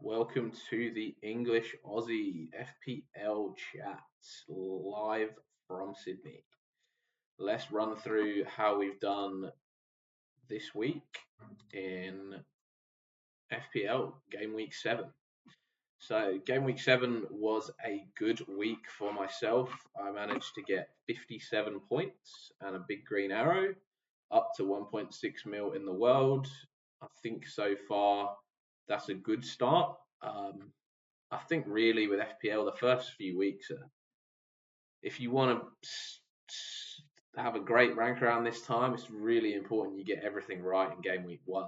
Welcome to the English Aussie FPL chat live from Sydney. Let's run through how we've done this week in FPL Game Week 7. So, Game Week 7 was a good week for myself. I managed to get 57 points and a big green arrow, up to 1.6 mil in the world. I think so far that's a good start. I think really with FPL, the first few weeks, if you want to have a great rank around this time, it's really important you get everything right in Game Week 1.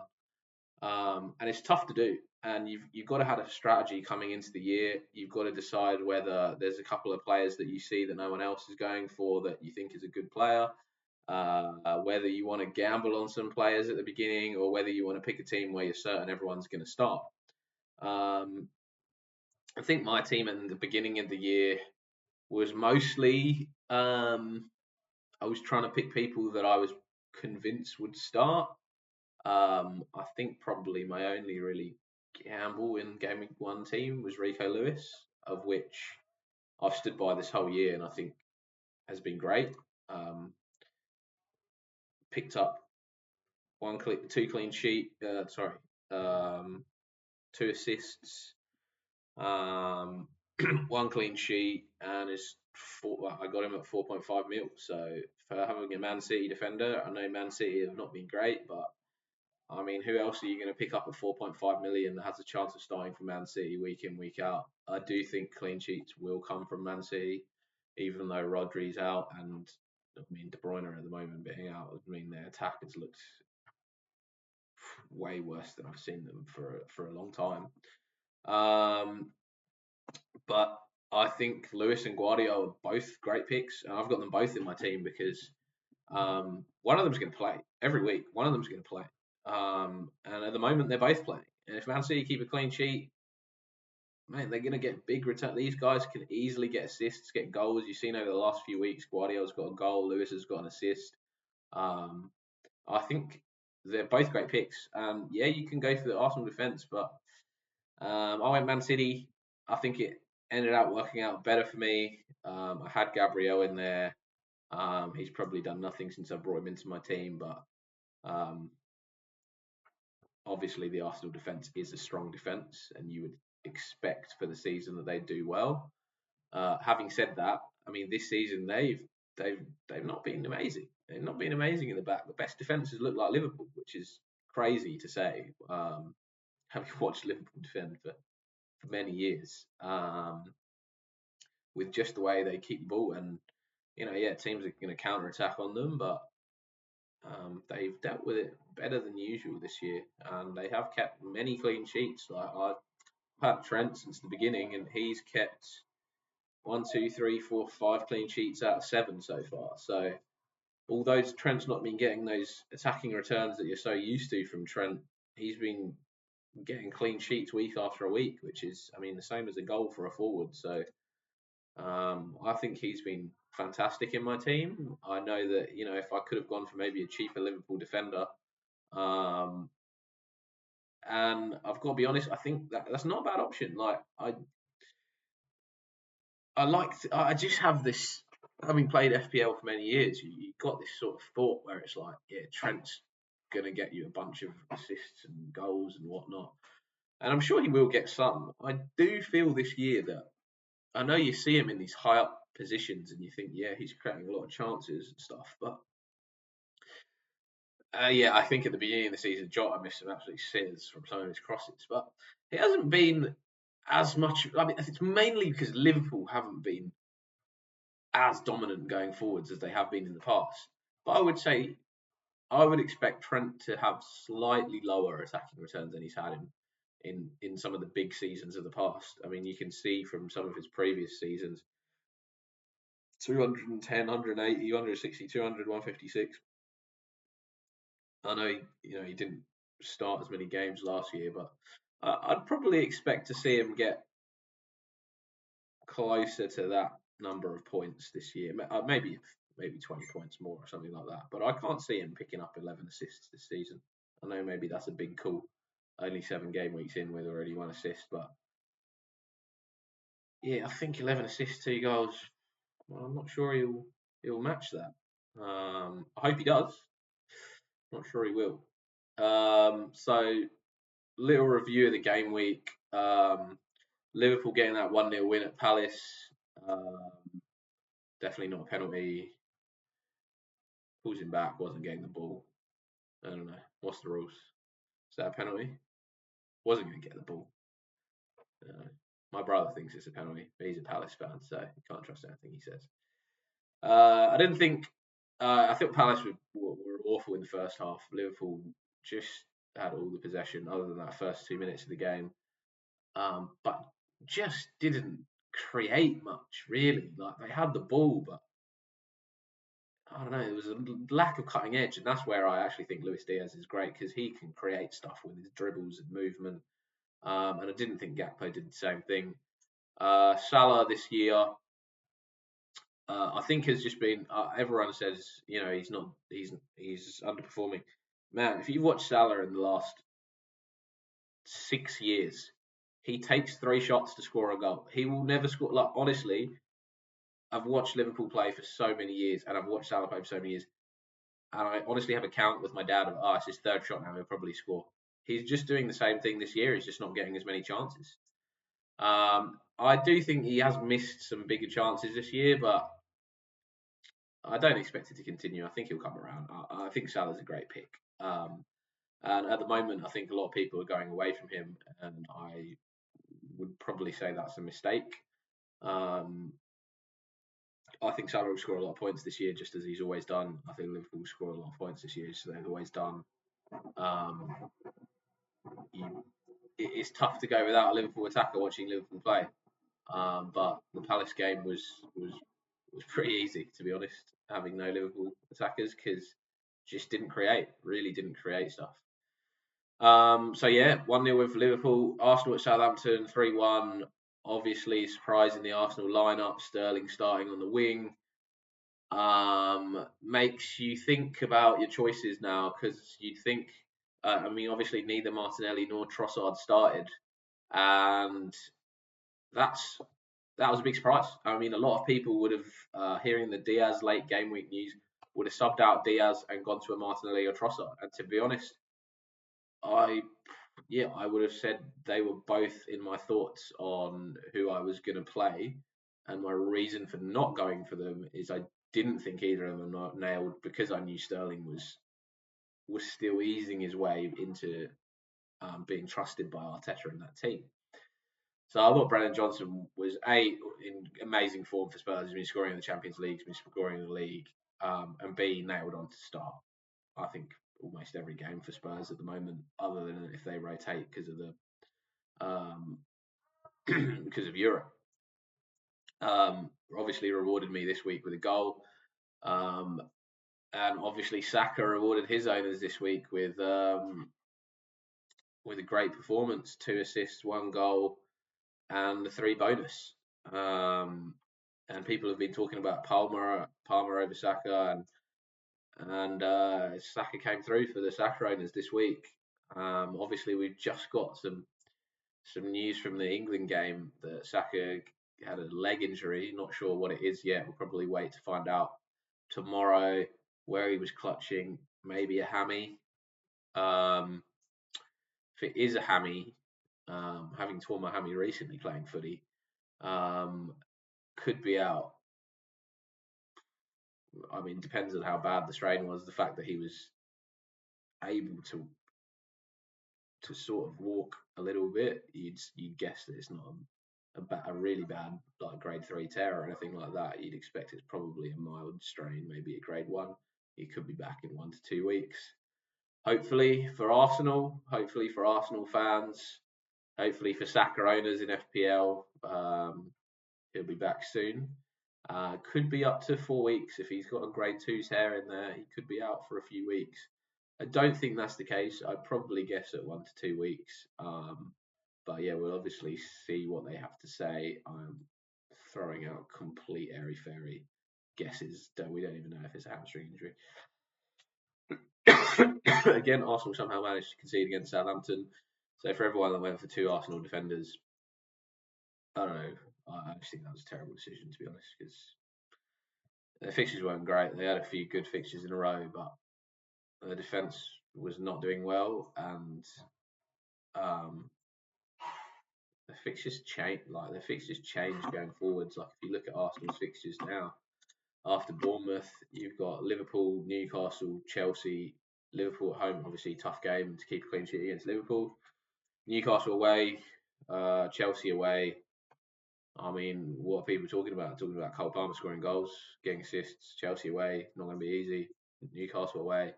And it's tough to do. And you've got to have a strategy coming into the year. You've got to decide whether there's a couple of players that you see that no one else is going for that you think is a good player. Whether you want to gamble on some players at the beginning or whether you want to pick a team where you're certain everyone's going to start. I think my team at the beginning of the year was mostly I was trying to pick people that I was convinced would start. I think probably my only really gamble in Game Week 1 team was Rico Lewis, of which I've stood by this whole year and I think has been great. Picked up two clean sheet, two assists, one clean sheet, and I got him at 4.5 mil. So for having a Man City defender, I know Man City have not been great, but I mean, who else are you going to pick up at 4.5 million that has a chance of starting for Man City week in, week out? I do think clean sheets will come from Man City, even though Rodri's out and I mean De Bruyne at the moment being out. I mean their attack has looked way worse than I've seen them for a long time. But I think Lewis and Guardiola are both great picks, and I've got them both in my team because one of them's going to play every week. One of them's going to play, and at the moment they're both playing. And if Man City keep a clean sheet, man, they're going to get big return. These guys can easily get assists, get goals. You've seen over the last few weeks, Guardiola's got a goal, Lewis has got an assist. I think they're both great picks. Yeah, you can go for the Arsenal defence, but I went Man City. I think it ended up working out better for me. I had Gabriel in there. He's probably done nothing since I brought him into my team, but obviously the Arsenal defence is a strong defence, and you would expect for the season that they do well. Having said that, I mean this season they've not been amazing. They've not been amazing in the back. The best defences look like Liverpool, which is crazy to say. Having watched Liverpool defend for many years, with just the way they keep the ball, and teams are going to counter attack on them, but they've dealt with it better than usual this year, and they have kept many clean sheets. Like I've had Trent since the beginning, and he's kept 1, 2, 3, 4, 5 clean sheets out of 7 so far. So although Trent's not been getting those attacking returns that you're so used to from Trent, he's been getting clean sheets week after week, which is, I mean, the same as a goal for a forward. So I think he's been fantastic in my team. I know that, if I could have gone for maybe a cheaper Liverpool defender, and I've got to be honest, I think that's not a bad option. Like I just have this, having played FPL for many years, you've got this sort of thought where it's like, yeah, Trent's going to get you a bunch of assists and goals and whatnot. And I'm sure he will get some. I do feel this year that, I know you see him in these high up positions and you think, yeah, he's creating a lot of chances and stuff. But I think at the beginning of the season, Jota missed some absolute scissors from some of his crosses. But it hasn't been as much. I mean, it's mainly because Liverpool haven't been as dominant going forwards as they have been in the past. But I would say I would expect Trent to have slightly lower attacking returns than he's had in some of the big seasons of the past. I mean, you can see from some of his previous seasons, 210, 180, 160, 200, 156. I know he didn't start as many games last year, but I'd probably expect to see him get closer to that number of points this year. Maybe 20 points more or something like that. But I can't see him picking up 11 assists this season. I know maybe that's a big call, only 7 game weeks in with already 1 assist. But yeah, I think 11 assists, 2 goals. Well, I'm not sure he'll match that. I hope he does. Not sure he will. So little review of the game week. Liverpool getting that 1-0 win at Palace. Um, definitely not a penalty. Pulls him back, wasn't getting the ball. I don't know. What's the rules? Is that a penalty? Wasn't going to get the ball. My brother thinks it's a penalty, but he's a Palace fan, so you can't trust anything he says. I didn't think. I think Palace were awful in the first half. Liverpool just had all the possession, other than that first 2 minutes of the game, but just didn't create much really. Like they had the ball, but I don't know. There was a lack of cutting edge, and that's where I actually think Luis Diaz is great because he can create stuff with his dribbles and movement. And I didn't think Gakpo did the same thing. Salah this year, I think has just been. Everyone says he's not. He's underperforming. Man, if you watch Salah in the last 6 years, he takes 3 shots to score a goal. He will never score. Like honestly, I've watched Liverpool play for so many years, and I've watched Salah play for so many years, and I honestly have a count with my dad of, it's his 3rd shot now. He'll probably score. He's just doing the same thing this year. He's just not getting as many chances. I do think he has missed some bigger chances this year, but I don't expect it to continue. I think he'll come around. I think Salah's a great pick. And at the moment, I think a lot of people are going away from him, and I would probably say that's a mistake. I think Salah will score a lot of points this year, just as he's always done. I think Liverpool will score a lot of points this year, just as they've always done. It's tough to go without a Liverpool attacker watching Liverpool play. But the Palace game was pretty easy, to be honest, having no Liverpool attackers because just really didn't create stuff. So yeah, 1-0 with Liverpool. Arsenal at Southampton, 3-1. Obviously, surprising the Arsenal lineup. Sterling starting on the wing. Makes you think about your choices now because you'd think. Obviously, neither Martinelli nor Trossard started, and that was a big surprise. I mean, a lot of people would have, hearing the Diaz late game week news, would have subbed out Diaz and gone to a Martinelli or Trossard. And to be honest, I would have said they were both in my thoughts on who I was going to play. And my reason for not going for them is I didn't think either of them were nailed because I knew Sterling was still easing his way into being trusted by Arteta in that team. So I thought Brennan Johnson was in amazing form for Spurs. He's been scoring in the Champions League, he's been scoring in the league, and B nailed on to start. I think almost every game for Spurs at the moment, other than if they rotate because of because of Europe. Obviously rewarded me this week with a goal, and obviously Saka rewarded his owners this week with a great performance: 2 assists, 1 goal, and 3 bonus. And people have been talking about Palmer over Saka, and Saka came through for the Saka owners this week. Obviously, we've just got some news from the England game that Saka had a leg injury. Not sure what it is yet. We'll probably wait to find out tomorrow where he was clutching. Maybe a hammy. If it is a hammy, having torn my hammy recently playing footy, could be out. I mean, depends on how bad the strain was. The fact that he was able to sort of walk a little bit, you'd guess that it's not a really bad like grade 3 tear or anything like that. You'd expect it's probably a mild strain, maybe a grade 1. He could be back in 1 to 2 weeks. Hopefully for Arsenal fans, hopefully for Saka owners in FPL, he'll be back soon. Could be up to 4 weeks if he's got a grade 2 tear in there. He could be out for a few weeks. I don't think that's the case. I'd probably guess at 1 to 2 weeks. But yeah, we'll obviously see what they have to say. I'm throwing out complete airy-fairy guesses. We don't even know if it's a hamstring injury. Again, Arsenal somehow managed to concede against Southampton. So for everyone that went for 2 Arsenal defenders, I don't know. I just think that was a terrible decision, to be honest, because their fixtures weren't great. They had a few good fixtures in a row, but the defence was not doing well, and um, the fixtures change. Like the fixtures change going forwards. Like if you look at Arsenal's fixtures now, after Bournemouth, you've got Liverpool, Newcastle, Chelsea. Liverpool at home, obviously tough game to keep a clean sheet against Liverpool. Newcastle away, Chelsea away. I mean, what are people talking about? Talking about Cole Palmer scoring goals, getting assists. Chelsea away, not going to be easy. Newcastle away.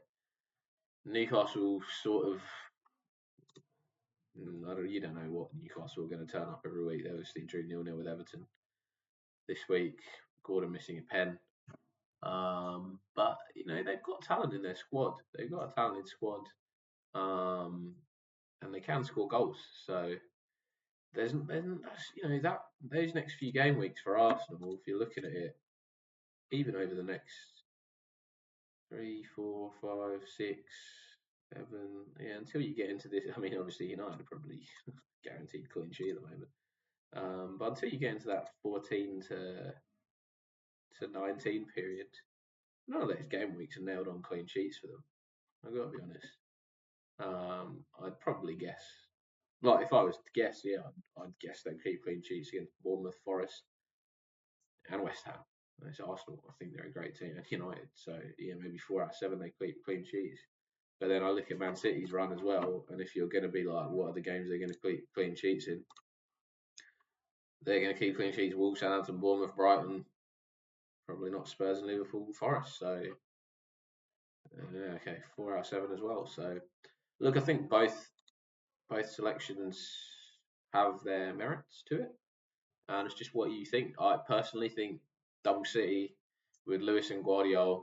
Newcastle sort of. You don't know what Newcastle are going to turn up every week. They obviously drew 0-0 with Everton this week. Gordon missing a pen. But they've got talent in their squad. They've got a talented squad, and they can score goals. So there's that those next few game weeks for Arsenal. If you're looking at it, even over the next 3, 4, 5, 6, 7, until you get into this. I mean, obviously United are probably guaranteed clean sheet at the moment. But until you get into that 14 to 19 period, none of those game weeks are nailed on clean sheets for them. I've got to be honest. I'd probably guess, like if I was to guess, I'd guess they'd keep clean sheets against Bournemouth, Forest, and West Ham. It's Arsenal. I think they're a great team, and United. So maybe 4 out of 7 they keep clean sheets. But then I look at Man City's run as well, and if you're going to be like, what are the games they're going to keep clean sheets in? They're going to keep clean sheets: Wolves, Southampton, Bournemouth, Brighton. Probably not Spurs and Liverpool, Forest. So okay, 4 out of 7 as well. So look, I think both selections have their merits to it, and it's just what you think. I personally think Double City with Lewis and Guardiola,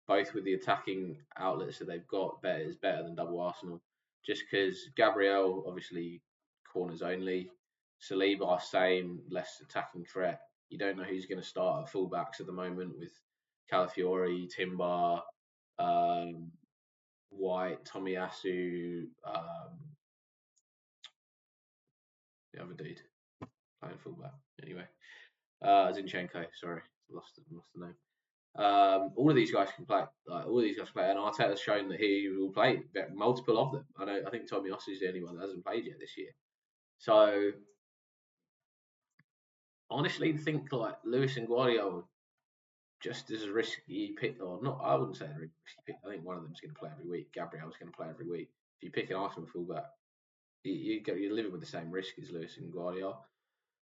both with the attacking outlets that they've got, is better than Double Arsenal. Just because Gabriel, obviously, corners only. Saliba, same, less attacking threat. You don't know who's going to start at fullbacks at the moment with Calafiori, Timber, White, Tomiyasu, the other dude playing fullback. Anyway, Zinchenko. Sorry, lost the name. All of these guys can play. All of these guys play, and Arteta's shown that he will play multiple of them. I think Tomiyasu is the only one that hasn't played yet this year. So honestly, think like Lewis and Guardiola just as a risky pick, or not. I wouldn't say a risky pick. I think one of them's going to play every week. Gabriel's going to play every week. If you pick an Arsenal fullback, you're living with the same risk as Lewis and Guardiola.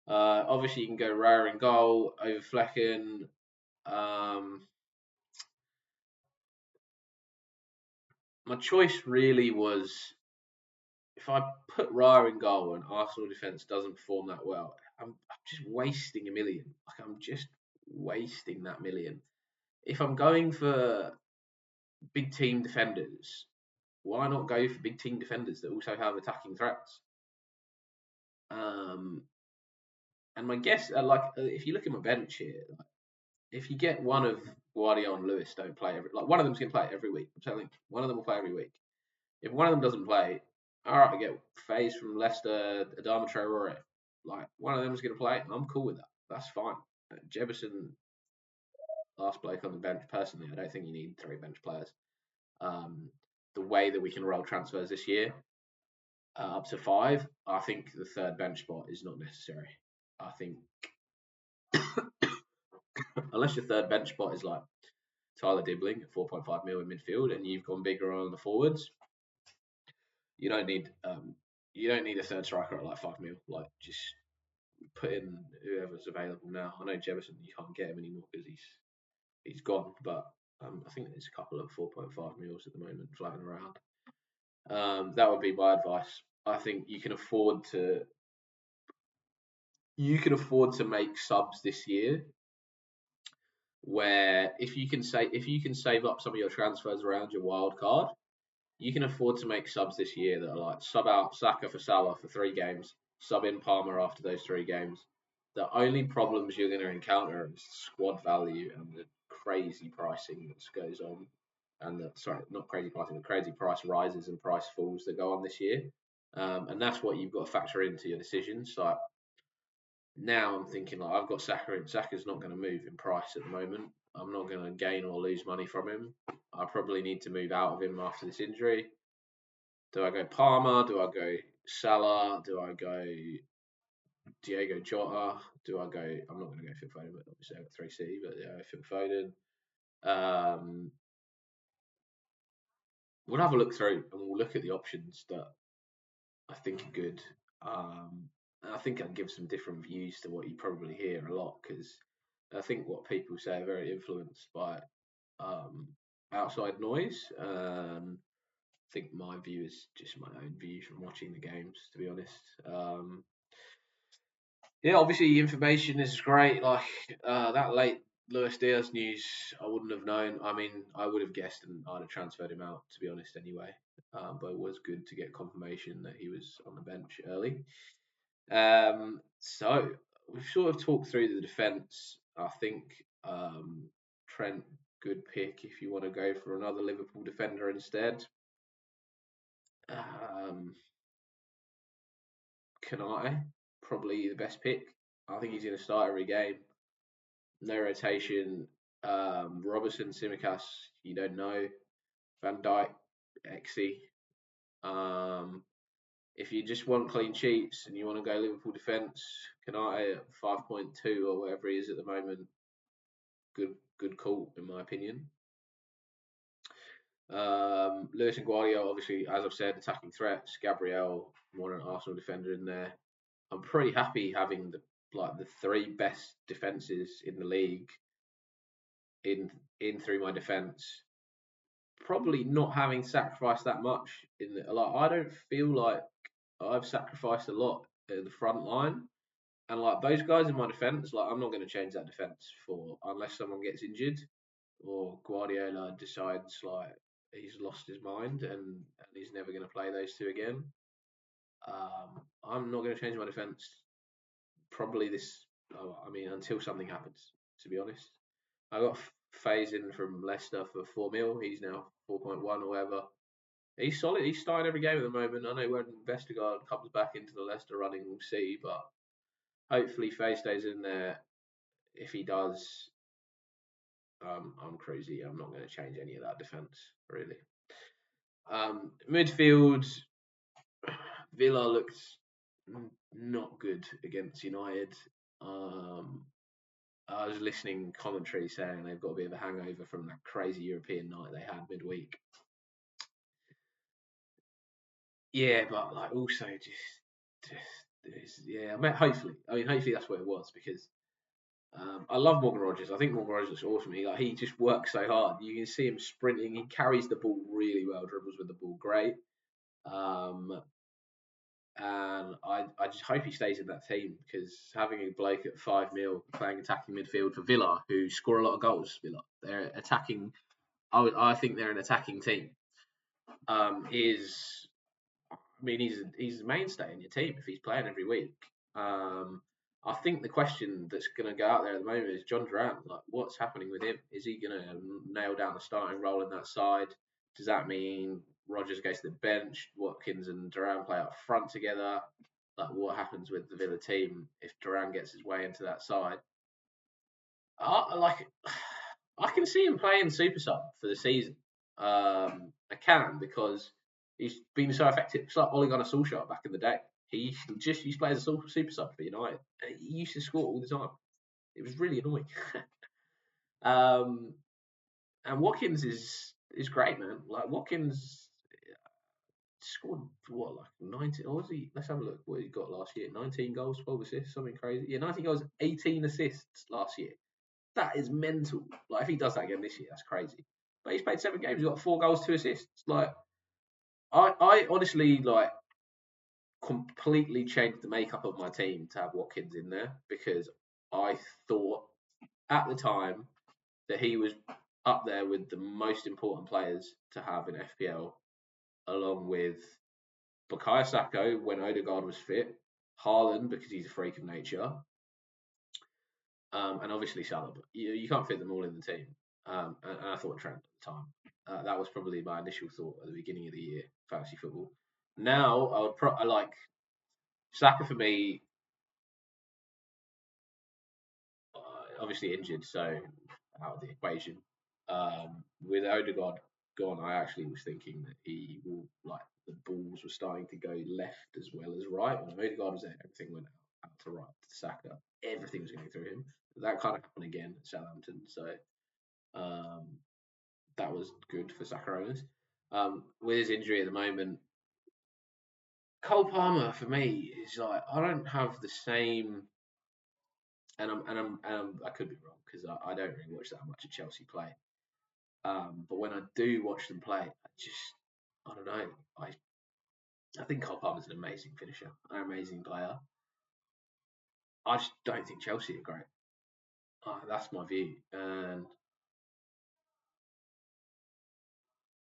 Obviously, you can go Raya in goal over Flecken. My choice really was, if I put Raya in goal and Arsenal defence doesn't perform that well, I'm just wasting a million. I'm just wasting that million. If I'm going for big team defenders, why not go for big team defenders that also have attacking threats? And my guess, if you look at my bench here, if you get one of Guardiola and Lewis don't play one of them's going to play every week. I'm telling you, one of them will play every week. If one of them doesn't play, all right, I get Faze from Leicester, Adama Traore. One of them is going to play. I'm cool with that. That's fine. Jefferson, last bloke on the bench. Personally, I don't think you need 3 bench players. The way that we can roll transfers this year, up to 5, I think the 3rd bench spot is not necessary. I think unless your 3rd bench spot is like Tyler Dibbling at 4.5 mil in midfield, and you've gone bigger on the forwards, you don't need a 3rd striker at like 5 mil. Just put in whoever's available now. I know Jefferson, you can't get him anymore because he's gone, but I think there's a couple of 4.5 mils at the moment floating around. That would be my advice. I think you can afford to make subs this year, where if you can save up some of your transfers around your wild card, you can afford to make subs this year that are like sub out Saka for Salah for 3 games, sub in Palmer after those 3 games. The only problems you're going to encounter is squad value and the crazy pricing that goes on, and not crazy pricing, the crazy price rises and price falls that go on this year. And that's what you've got to factor into your decisions. Like now, I'm thinking like I've got Saka in. Saka's not going to move in price at the moment. I'm not going to gain or lose money from him. I probably need to move out of him after this injury. Do I go Palmer? Do I go Salah? Do I go Diego Jota? Do I go? I'm not going to go Phil Foden, but obviously I've got 3C, but yeah, Phil Foden. We'll have a look through and we'll look at the options that I think are good. And I think I give some different views to what you probably hear a lot because I think what people say are very influenced by um, outside noise. I think my view is just my own view from watching the games, to be honest. Yeah, obviously information is great. Like that late Luis Diaz news, I wouldn't have known. I mean, I would have guessed and I'd have transferred him out, to be honest, anyway. But it was good to get confirmation that he was on the bench early. So we've sort of talked through the defence. I think Trent, good pick if you want to go for another Liverpool defender instead. Kanate, probably the best pick. I think he's going to start every game. No rotation. Robertson, Simicas, you don't know. Van Dijk, Exy. If you just want clean sheets and you want to go Liverpool defence, Kanate at 5.2 or whatever he is at the moment, good call in my opinion. Lewis and Guardiola, obviously, as I've said, attacking threats. Gabriel, more an Arsenal defender in there. I'm pretty happy having the three best defenses in the league in through my defence. Probably not having sacrificed that much in the, like I don't feel like I've sacrificed a lot in the front line. And like those guys in my defence, like I'm not going to change that defence for unless someone gets injured or Guardiola decides like he's lost his mind and he's never going to play those two again. I'm not going to change my defence. Probably this. I mean, until something happens. To be honest, I got Faze in from Leicester for 4 mil. He's now 4.1 or whatever. He's solid. He's starting every game at the moment. I know when Vestergaard comes back into the Leicester running, we'll see. But hopefully, Faye stays in there. If he does, I'm crazy. I'm not going to change any of that defence, really. Midfield, Villa looked not good against United. I was listening commentary saying they've got a bit of a hangover from that crazy European night they had midweek. Yeah, but like also just yeah. Hopefully that's what it was because I love Morgan Rogers. I think Morgan Rogers looks awesome. He just works so hard. You can see him sprinting. He carries the ball really well. Dribbles with the ball great. And I just hope he stays in that team because having a bloke at 5 mil playing attacking midfield for Villa, who score a lot of goals, Villa, they're attacking. I think they're an attacking team. He's a mainstay in your team if he's playing every week. I think the question that's going to go out there at the moment is John Durant. Like, what's happening with him? Is he going to nail down the starting role in that side? Does that mean Rodgers goes to the bench? Watkins and Durant play up front together? Like, what happens with the Villa team if Durant gets his way into that side? I can see him playing super sub for the season. I can because he's been so effective. It's like Ole Gunnar Solskjaer back in the day. He just used to play as a super sub for United. He used to score all the time. It was really annoying. And Watkins is great, man. Like Watkins scored what, like 19? Or was he? Let's have a look. What he got last year? 19 goals, 12 assists, something crazy. Yeah, 19 goals, 18 assists last year. That is mental. Like if he does that again this year, that's crazy. But he's played 7 games. He's got 4 goals, 2 assists. Like I honestly like completely changed the makeup of my team to have Watkins in there because I thought at the time that he was up there with the most important players to have in FPL, along with Bukayo Saka when Odegaard was fit, Haaland because he's a freak of nature, and obviously Salah. But you can't fit them all in the team. And I thought Trent at the time. That was probably my initial thought at the beginning of the year, fantasy football. now I like Saka for me. Obviously injured, so out of the equation. With Odegaard gone, I actually was thinking that he will like the balls were starting to go left as well as right. When Odegaard was there, everything went out to right to Saka. Everything was going through him. That kind of happened again at Southampton, so um, that was good for Saka owners. With his injury at the moment, Cole Palmer for me is like I don't have the same, I could be wrong because I don't really watch that much of Chelsea play. But when I do watch them play, I don't know. I think Cole Palmer's an amazing finisher, an amazing player. I just don't think Chelsea are great. That's my view. And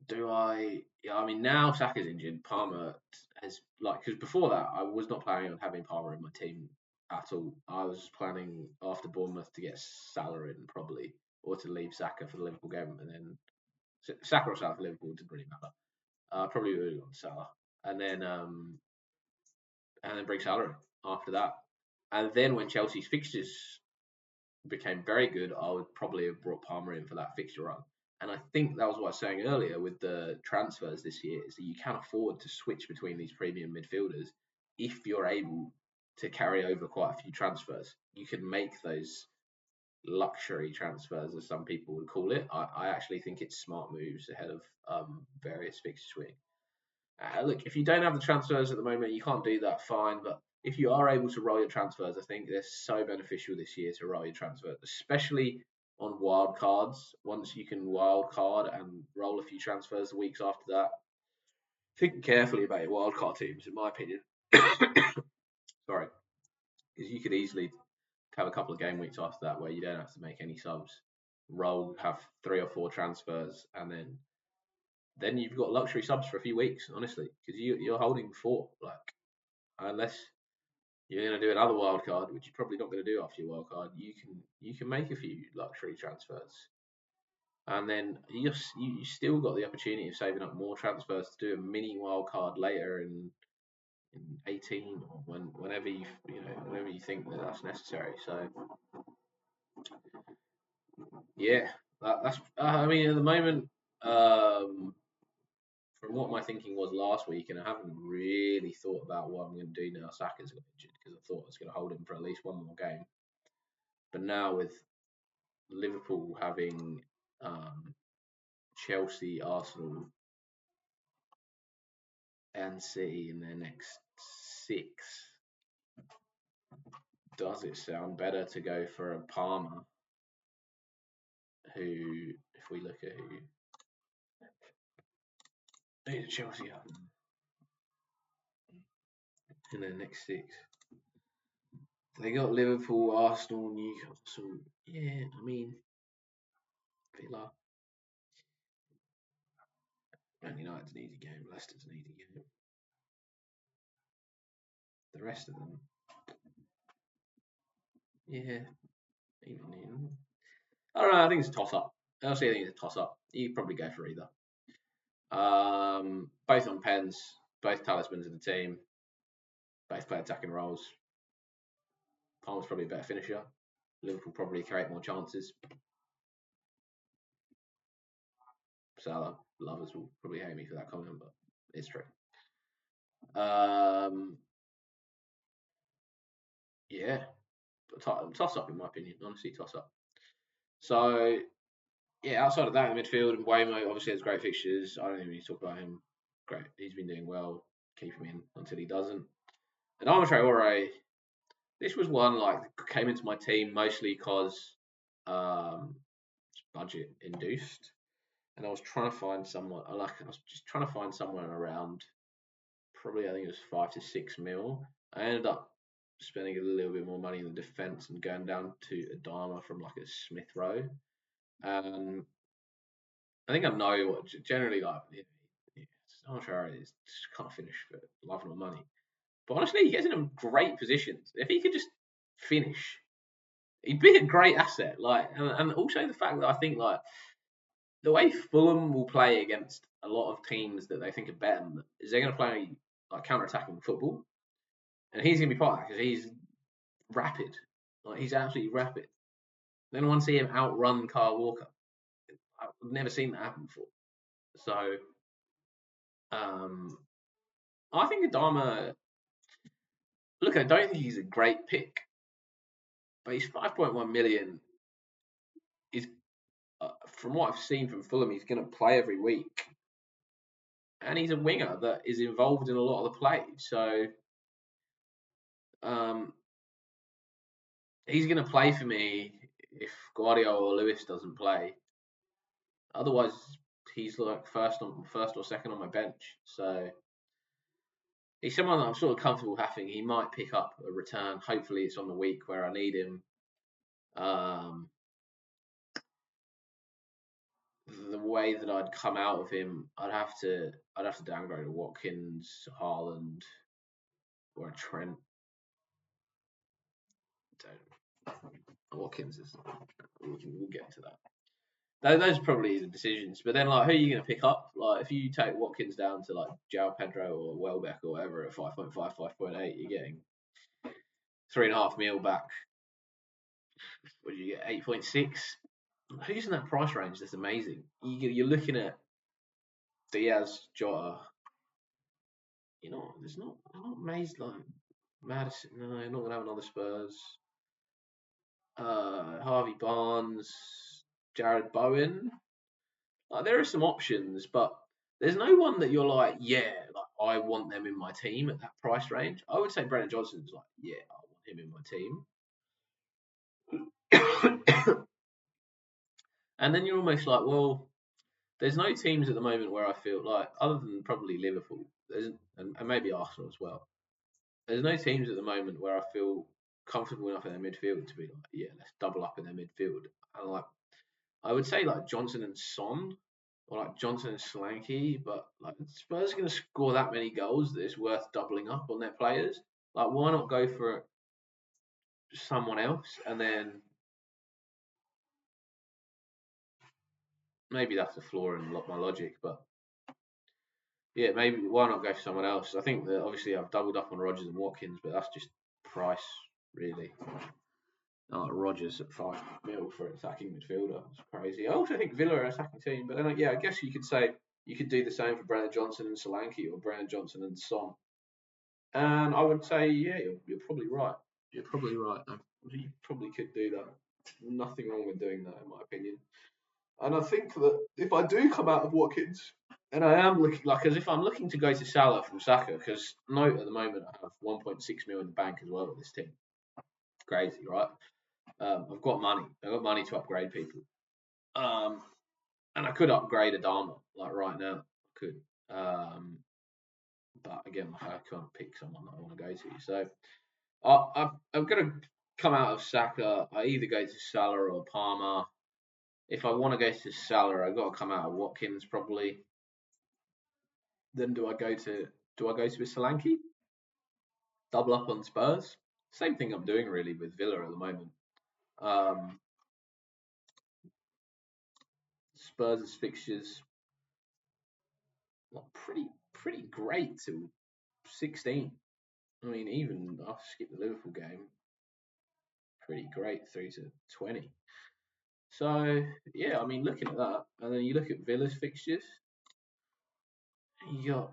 do I? Yeah, I mean now Saka's injured. Palmer has because before that I was not planning on having Palmer in my team at all. I was planning after Bournemouth to get Salah in probably, or to leave Saka for the Liverpool game, and then Saka or Salah for Liverpool didn't really matter. Probably would have gone Salah, and then bring Salah in after that. And then when Chelsea's fixtures became very good, I would probably have brought Palmer in for that fixture run. And I think that was what I was saying earlier with the transfers this year is that you can afford to switch between these premium midfielders if you're able to carry over quite a few transfers. You can make those luxury transfers, as some people would call it. I actually think it's smart moves ahead of various fixture swing. Look, if you don't have the transfers at the moment, you can't do that, fine. But if you are able to roll your transfers, I think they're so beneficial this year to roll your transfers, especially on wild cards. Once you can wild card and roll a few transfers the weeks after that, think carefully about your wild card teams, in my opinion. Sorry, because you could easily have a couple of game weeks after that where you don't have to make any subs. Roll, have 3 or 4 transfers, and then you've got luxury subs for a few weeks, honestly, because you're holding 4. Like, unless you're going to do another wild card, which you're probably not going to do after your wild card, you can make a few luxury transfers, and then you still got the opportunity of saving up more transfers to do a mini wild card later in 18 or whenever whenever you think that that's necessary. So yeah, that's I mean at the moment. From what my thinking was last week, and I haven't really thought about what I'm going to do now Saka's got injured, because I thought I was going to hold him for at least one more game. But now with Liverpool having Chelsea, Arsenal, and City in their next 6, does it sound better to go for a Palmer, who, if we look at who Chelsea have in their next 6? They got Liverpool, Arsenal, Newcastle. Yeah, I mean, Villa. Man United's an easy game. Leicester's an easy game. The rest of them, yeah, even in. I don't know. I think it's a toss up. Honestly, I think it's a toss up. You could probably go for either. Both on pens, both talismans of the team, both play attacking roles. Palmer's probably a better finisher. Liverpool probably create more chances. Salah lovers will probably hate me for that comment, but it's true. Yeah, toss up in my opinion. Honestly, toss up. So yeah, outside of that, in midfield, and Waymo obviously has great fixtures. I don't even need to talk about him. Great, he's been doing well. Keep him in until he doesn't. And Arma Traore, this was one like came into my team mostly because it's budget induced, and I was trying to find someone. I was just trying to find someone around. Probably I think it was 5 to 6 mil. I ended up spending a little bit more money in the defence and going down to Adama from like a Smith Rowe. I think I know what generally like. I'm sure it is just can't finish for love nor money. But honestly, he gets in great positions. If he could just finish, he'd be a great asset. Like, and also the fact that I think like the way Fulham will play against a lot of teams that they think are better is they're going to play like counter-attacking football, and he's going to be part of that because he's rapid. Like he's absolutely rapid. Then I want to see him outrun Kyle Walker. I've never seen that happen before. So I think Adama. Look, I don't think he's a great pick, but he's 5.1 million. Is from what I've seen from Fulham, he's going to play every week, and he's a winger that is involved in a lot of the play. So he's going to play for me if Guardiola or Lewis doesn't play. Otherwise, he's like first or second on my bench. So he's someone that I'm sort of comfortable having. He might pick up a return. Hopefully, it's on the week where I need him. The way that I'd come out of him, I'd have to downgrade a Watkins, Haaland, or a Trent. Watkins is. We'll get to that. Those are probably the decisions. But then, like, who are you going to pick up? Like, if you take Watkins down to like João Pedro or Welbeck or whatever at 5.5, 5.8, you're getting 3.5 mil back. What do you get? 8.6. Who's in that price range? That's amazing. You're looking at Diaz, Jota. You know, there's not amazed like Madison. No, you're not gonna have another Spurs. Harvey Barnes, Jared Bowen. Like, there are some options, but there's no one that you're like, yeah, like I want them in my team at that price range. I would say Brennan Johnson's like, yeah, I want him in my team. And then you're almost like, well, there's no teams at the moment where I feel like, other than probably Liverpool, and maybe Arsenal as well. There's no teams at the moment where I feel comfortable enough in their midfield to be like, yeah, let's double up in their midfield. And like, I would say like Johnson and Son, or like Johnson and Solanke, but like Spurs are going to score that many goals that it's worth doubling up on their players. Like, why not go for someone else? And then maybe that's the flaw in my logic, but yeah, maybe why not go for someone else? I think that obviously I've doubled up on Rodgers and Watkins, but that's just price, really. Rodgers at 5 mil for an attacking midfielder. It's crazy. I also think Villa are an attacking team, but then, yeah, I guess you could say you could do the same for Brennan Johnson and Solanke or Brennan Johnson and Son. And I would say, yeah, you're probably right. You're probably right. You probably could do that. Nothing wrong with doing that, in my opinion. And I think that if I do come out of Watkins, and I am looking like as if I'm looking to go to Salah from Saka, because note at the moment I have 1.6 mil in the bank as well with this team. Crazy, right? I've got money. I've got money to upgrade people. And I could upgrade Adama, like right now. I could. But again, like, I can't pick someone that I want to go to. So I'm going to come out of Saka. I either go to Salah or Palmer. If I want to go to Salah, I've got to come out of Watkins probably. Then do I go to a Solanke? Double up on Spurs? Same thing I'm doing really with Villa at the moment. Spurs' fixtures pretty great till 16. I mean, even I'll skip the Liverpool game. Pretty great through to 20. So yeah, I mean, looking at that, and then you look at Villa's fixtures. You got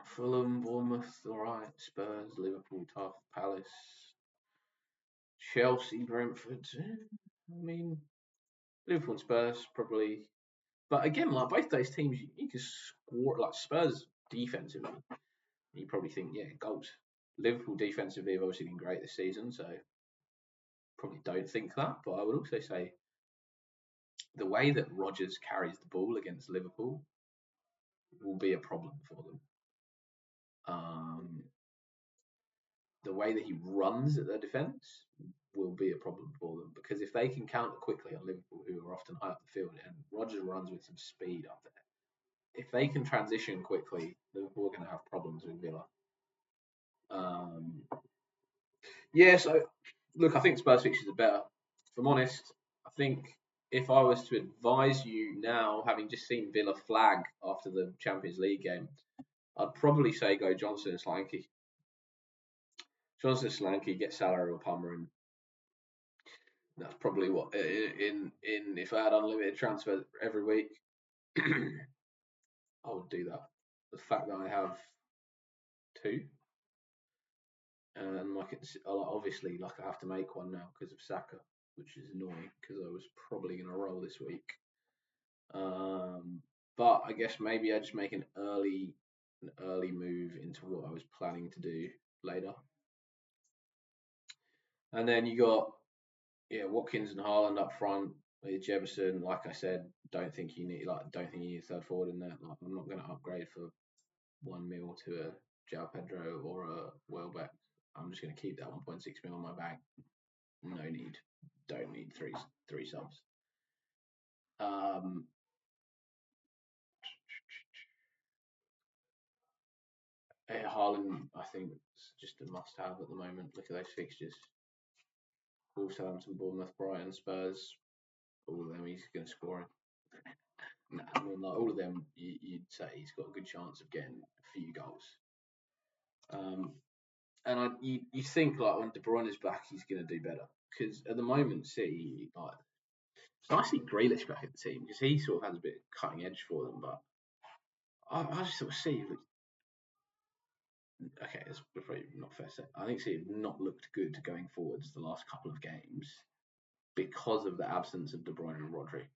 Fulham, Bournemouth, all right, Spurs, Liverpool, tough, Palace, Chelsea, Brentford. I mean, Liverpool and Spurs probably, but again, like both those teams, you can score like Spurs defensively. You probably think, yeah, goals. Liverpool defensively have obviously been great this season, so probably don't think that. But I would also say the way that Rodgers carries the ball against Liverpool will be a problem for them. The way that he runs at their defence will be a problem for them, because if they can counter quickly on Liverpool, who are often high up the field, and Rodgers runs with some speed up there, if they can transition quickly, Liverpool are going to have problems with Villa. Yeah, so look, I think Spurs fixtures are better. If I'm honest, I think if I was to advise you now, having just seen Villa flag after the Champions League game, I'd probably say go Johnson and Solanke. Johnson and Solanke, get Salah or Palmer, and that's probably what in if I had unlimited transfers every week, I would do that. The fact that I have two, and like it's obviously like I have to make one now because of Saka, which is annoying because I was probably going to roll this week. But I guess maybe I just make an early move into what I was planning to do later. And then you got Watkins and Haaland up front with Jefferson. Like I said, don't think you need a third forward in there. Like, I'm not going to upgrade for 1 mil to a João Pedro or a Welbeck. I'm just going to keep that 1.6 mil in my bag. No need. Don't need three subs. Haaland, I think, is just a must-have at the moment. Look at those fixtures: Wolverhampton, Bournemouth, Brighton, Spurs. All of them, he's going to score. Nah, I mean, like all of them, you'd say he's got a good chance of getting a few goals. And you think like when De Bruyne is back, he's going to do better because at the moment, City like it's nice to see Grealish back at the team because he sort of has a bit of cutting edge for them. But I just sort of see okay, it's probably not fair to say. I think City have not looked good going forwards the last couple of games because of the absence of De Bruyne and Rodri.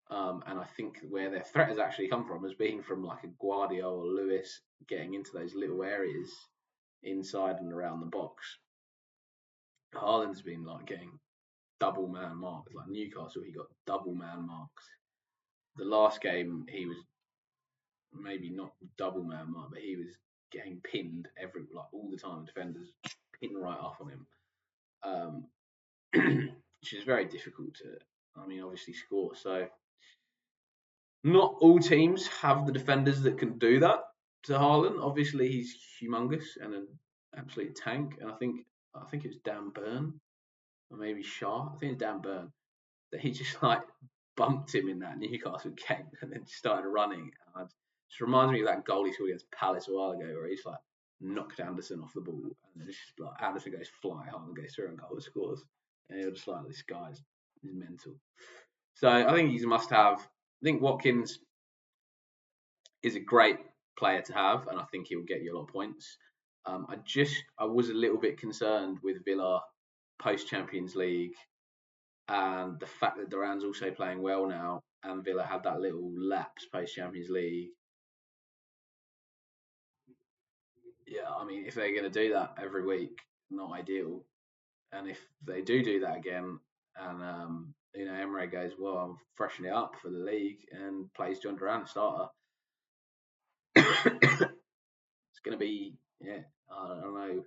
And I think where their threat has actually come from has been from like a Guardiola or Lewis getting into those little areas inside and around the box. Haaland's been like getting double man marks. Like Newcastle, he got double man marks. The last game, he was maybe not double man mark, but he was getting pinned all the time. Defenders pin right up on him, which is very difficult to. I mean, obviously score. So not all teams have the defenders that can do that to Haaland. Obviously, he's humongous and an absolute tank. And I think it was Dan Burn or maybe Shaw. I think it's Dan Burn that he just like bumped him in that Newcastle game and then started running. And it just reminds me of that goal he scored against Palace a while ago where he's like knocked Anderson off the ball and then just like Anderson goes fly, Haaland goes through and goal scores. And you're just like, this guy's mental. So I think he's a must-have. I think Watkins is a great player to have, and I think he'll get you a lot of points. I was a little bit concerned with Villa post Champions League, and the fact that Duran's also playing well now, and Villa had that little lapse post Champions League. Yeah, I mean, if they're going to do that every week, not ideal. And if they do that again, and Emre goes, well, I'm freshening it up for the league and plays John Duran starter. It's going to be, I don't know.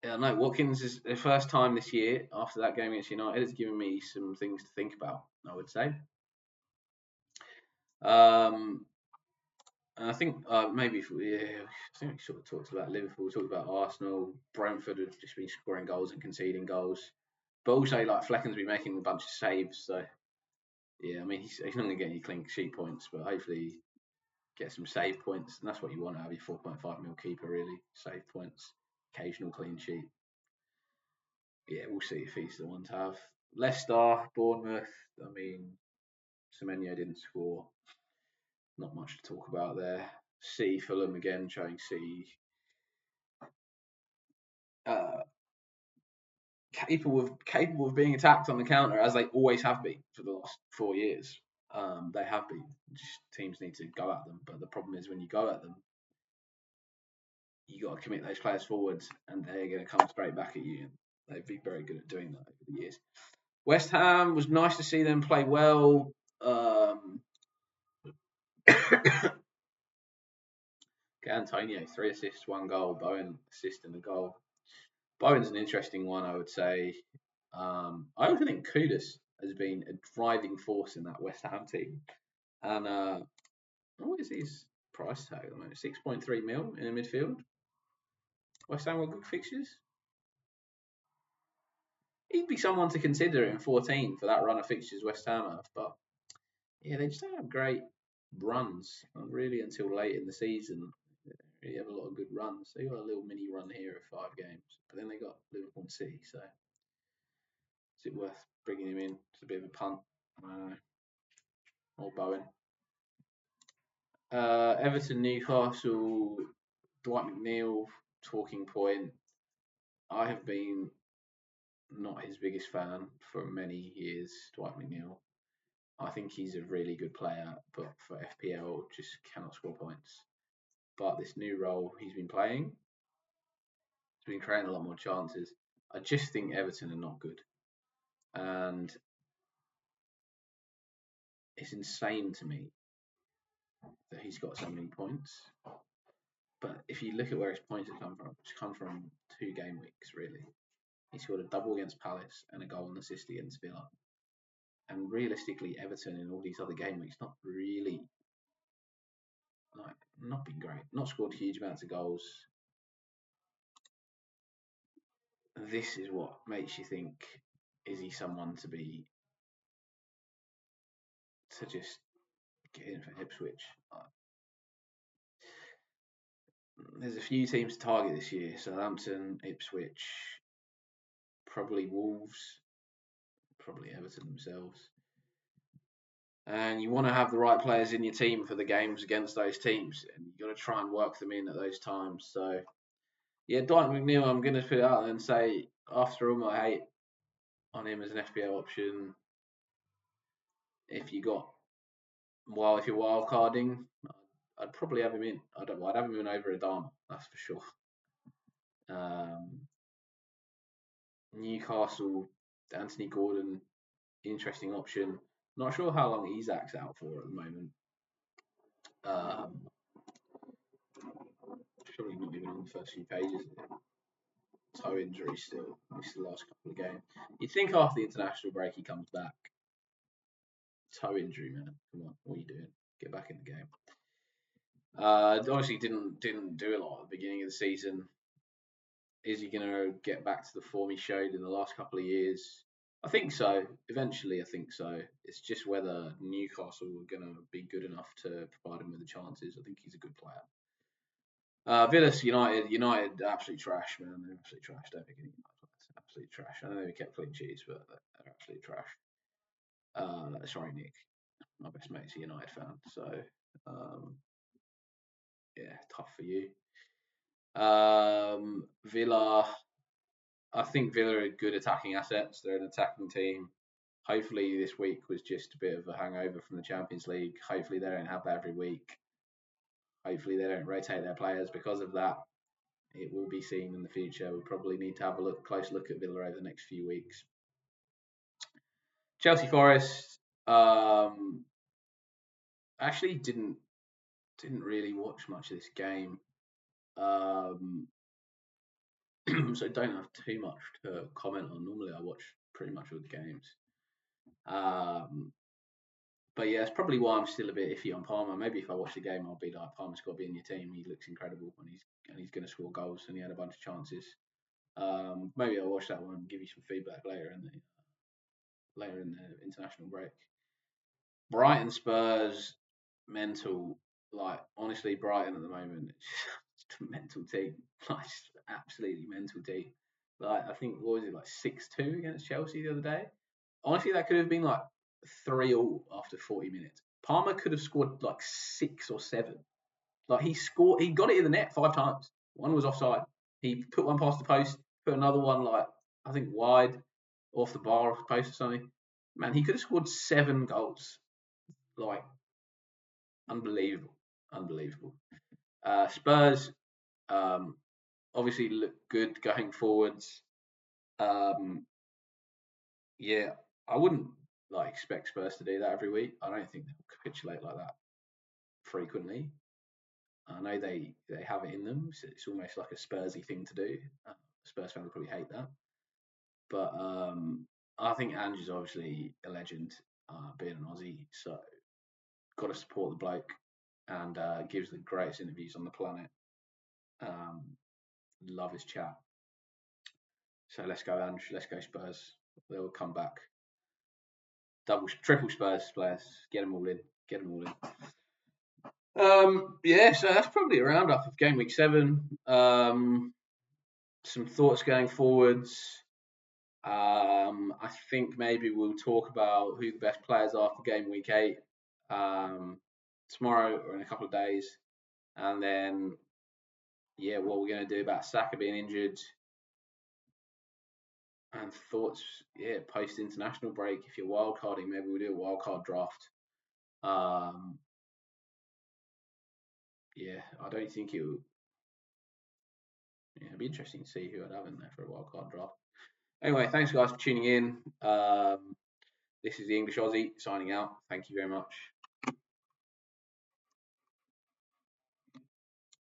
Yeah, no, Watkins is the first time this year after that game against United has given me some things to think about, I would say. And I think maybe I think we sort of talked about Liverpool, we talked about Arsenal, Brentford have just been scoring goals and conceding goals, but also like Flecken's been making a bunch of saves. So yeah, I mean he's not going to get any clean sheet points, but hopefully get some save points, and that's what you want out of your 4.5 mil keeper, really. Save points, occasional clean sheet. Yeah, we'll see if he's the one to have. Leicester, Bournemouth. I mean, Semenyo didn't score. Not much to talk about there. City, Fulham again, showing City capable of being attacked on the counter as they always have been for the last 4 years. They have been. Just teams need to go at them, but the problem is when you go at them, you got to commit those players forwards, and they're going to come straight back at you. They've been very good at doing that over the years. West Ham was nice to see them play well. Antonio, 3 assists, 1 goal. Bowen, assist and a goal. Bowen's an interesting one, I would say. I also think Kudus has been a driving force in that West Ham team. And what is his price tag at the moment? 6.3 mil in the midfield. West Ham got good fixtures. He'd be someone to consider in 14 for that run of fixtures West Ham have, but yeah, they just don't have great runs, and really until late in the season. They have a lot of good runs. They got a little mini run here of 5 games, but then they got Liverpool and City. So is it worth bringing him in? It's a bit of a punt. Or Bowen. Everton, Newcastle, Dwight McNeil, talking point. I have been not his biggest fan for many years, Dwight McNeil. I think he's a really good player, but for FPL, just cannot score points. But this new role he's been playing, he's been creating a lot more chances. I just think Everton are not good. And it's insane to me that he's got so many points. But if you look at where his points have come from, it's come from 2 game weeks, really. He scored a double against Palace and a goal and assist against Villa. And realistically, Everton in all these other game weeks not really not been great. Not scored huge amounts of goals. This is what makes you think: is he someone to just get in for Ipswich? There's a few teams to target this year: Southampton, Ipswich, probably Wolves, probably Everton themselves. And you want to have the right players in your team for the games against those teams, and you've got to try and work them in at those times. So, yeah, Dwight McNeil, I'm going to put it out there and say, after all my hate on him as an FPL option, if you're wild carding, I'd probably have him in. I'd have him in over Adama, that's for sure. Newcastle, Anthony Gordon, interesting option. Not sure how long Isak's out for at the moment. Probably not even on the first few pages. Toe injury still. Missed the last couple of games. You'd think after the international break he comes back. Toe injury, man. Come on, what are you doing? Get back in the game. Obviously didn't do a lot at the beginning of the season. Is he going to get back to the form he showed in the last couple of years? I think so. Eventually, I think so. It's just whether Newcastle are going to be good enough to provide him with the chances. I think he's a good player. Villas United, absolute trash, man. They're absolute trash. Don't think any absolute trash. I know they kept clean sheets, but they're absolute trash. Sorry, Nick. My best mate's a United fan, so yeah, tough for you. Villa, I think Villa are good attacking assets. They're an attacking team. Hopefully, this week was just a bit of a hangover from the Champions League. Hopefully, they don't have that every week. Hopefully, they don't rotate their players because of that. It will be seen in the future. We probably need to have a close look at Villa over the next few weeks. Chelsea Forest, actually didn't really watch much of this game, so don't have too much to comment on. Normally, I watch pretty much all the games. But yeah, it's probably why I'm still a bit iffy on Palmer. Maybe if I watch the game, I'll be like, Palmer's got to be in your team. He looks incredible, and he's going to score goals, and he had a bunch of chances. Maybe I'll watch that one and give you some feedback later in the international break. Brighton Spurs, mental. Like honestly, Brighton at the moment, it's just a mental team. Like absolutely mental team. Like I think what was it like 6-2 against Chelsea the other day. Honestly, that could have been like 3-3 after 40 minutes. Palmer could have scored like 6 or 7. Like he got it in the net 5 times. One was offside. He put one past the post, put another one like I think wide off the bar off the post or something. Man, he could have scored 7 goals. Like unbelievable. Spurs obviously look good going forwards. Yeah, I wouldn't expect Spurs to do that every week. I don't think they'll capitulate like that frequently. I know they have it in them. So it's almost like a Spursy thing to do. Spurs fans will probably hate that, but I think Ange is obviously a legend, being an Aussie. So got to support the bloke, and gives the greatest interviews on the planet. Love his chat. So let's go, Ange. Let's go, Spurs. They'll come back. Triple Spurs players. Get them all in. Yeah, so that's probably a roundup of game week 7. Some thoughts going forwards. I think maybe we'll talk about who the best players are for game week 8 tomorrow or in a couple of days. And then, yeah, what we're going to do about Saka being injured and thoughts, yeah, post international break. If you're wildcarding, maybe we'll do a wildcard draft. Um, yeah, I don't think it would. Yeah, it'd be interesting to see who I'd have in there for a wildcard draft. Anyway, thanks guys for tuning in. This is the English Aussie signing out. Thank you very much.